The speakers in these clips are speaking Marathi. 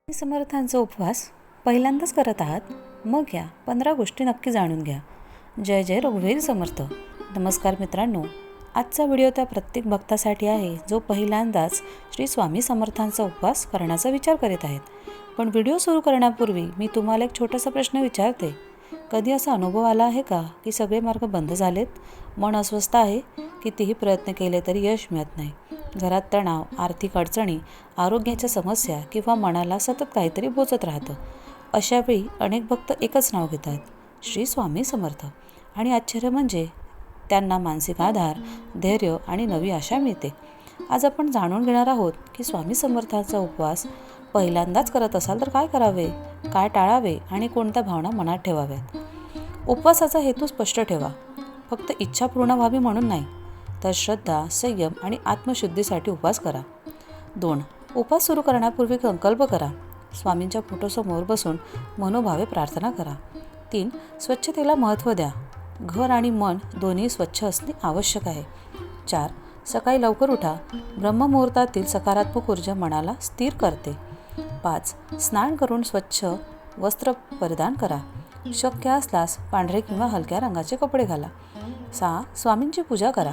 समर्थांचा उपवास पहिल्यांदाच करत आहात? मग या 15 गोष्टी नक्की जाणून घ्या. जय जय रघुवीर समर्थ. नमस्कार मित्रांनो, आजचा व्हिडिओ त्या प्रत्येक भक्तासाठी आहे जो पहिल्यांदाच श्री स्वामी समर्थांचा उपवास करण्याचा विचार करीत आहेत. पण व्हिडिओ सुरू करण्यापूर्वी मी तुम्हाला एक छोटासा प्रश्न विचारते. कधी असा अनुभव आला आहे का की सगळे मार्ग बंद झालेत, मन अस्वस्थ आहे, कितीही प्रयत्न केले तरी यश मिळत नाही, घरात तणाव, आर्थिक अडचणी, आरोग्याच्या समस्या किंवा मनाला सतत काहीतरी बोचत राहतं. अशावेळी अनेक भक्त एकच नाव घेतात, श्री स्वामी समर्थ, आणि आश्चर्य म्हणजे त्यांना मानसिक आधार, धैर्य आणि नवी आशा मिळते. आज आपण जाणून घेणार आहोत की स्वामी समर्थांचा उपवास पहिल्यांदाच करत असाल तर काय करावे, काय टाळावे आणि कोणत्या भावना मनात ठेवाव्यात. उपवासाचा हेतू स्पष्ट ठेवा. फक्त इच्छा पूर्ण व्हावी म्हणून नाही, तर श्रद्धा, संयम आणि आत्मशुद्धीसाठी उपवास करा. 2. उपवास सुरू करण्यापूर्वी संकल्प करा. स्वामींच्या फोटोसमोर बसून मनोभावे प्रार्थना करा. 3. स्वच्छतेला महत्त्व द्या. घर आणि मन दोन्ही स्वच्छ असणे आवश्यक आहे. 4. सकाळी लवकर उठा. ब्रह्ममुहूर्तातील सकारात्मक ऊर्जा मनाला स्थिर करते. 5. स्नान करून स्वच्छ वस्त्र परिधान करा. शक्य असल्यास पांढरे किंवा हलक्या रंगाचे कपडे घाला. 6. स्वामींची पूजा करा.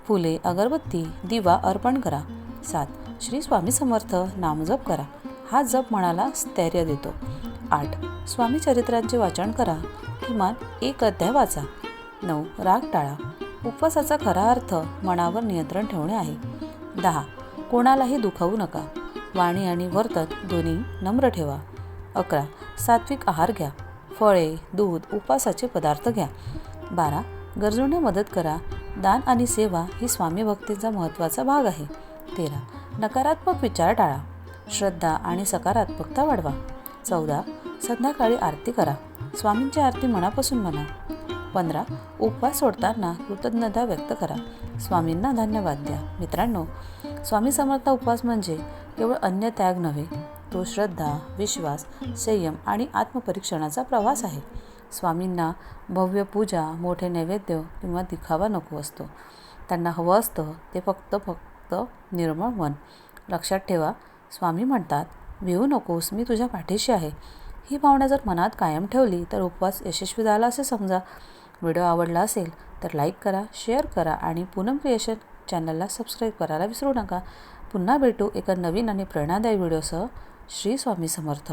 फुले, अगरबत्ती, दिवा अर्पण करा. 7. श्री स्वामी समर्थ नामजप करा. हा जप मनाला स्थैर्य देतो. 8. स्वामी चरित्रांचे वाचन करा. किमान एक अध्याय वाचा. 9. राग टाळा. उपवासाचा खरा अर्थ मनावर नियंत्रण ठेवणे आहे. 10. कोणालाही दुखावू नका. वाणी आणि वर्तन दोन्ही नम्र ठेवा. 11. सात्विक आहार घ्या. फळे, दूध, उपवासाचे पदार्थ घ्या. 12. गरजूंना मदत करा. दान आणि सेवा ही स्वामी भक्तीचा महत्त्वाचा भाग आहे. 13. नकारात्मक विचार टाळा. श्रद्धा आणि सकारात्मकता वाढवा. 14. संध्याकाळी आरती करा. स्वामींची आरती मनापासून म्हणा. 15. उपवास सोडताना कृतज्ञता व्यक्त करा. स्वामींना धन्यवाद द्या. मित्रांनो, स्वामी समर्थ उपवास म्हणजे केवळ अन्न त्याग नव्हे, तो श्रद्धा, विश्वास, संयम आणि आत्मपरीक्षणाचा प्रवास आहे. स्वामींना भव्य पूजा, मोठे नैवेद्य किंवा दिखावा नको असतो. त्यांना हवं असतं ते फक्त निर्मळ मन. लक्षात ठेवा, स्वामी म्हणतात, भिवू नकोस, मी तुझ्या पाठीशी आहे. ही भावना जर मनात कायम ठेवली तर उपवास यशस्वी झाला असे समजा. व्हिडिओ आवडला असेल तर लाईक करा, शेअर करा आणि पूनम क्रिएशन चॅनलला सबस्क्राईब करायला विसरू नका. पुन्हा भेटू एका नवीन आणि प्रेरणादायी व्हिडिओसह. श्री स्वामी समर्थ.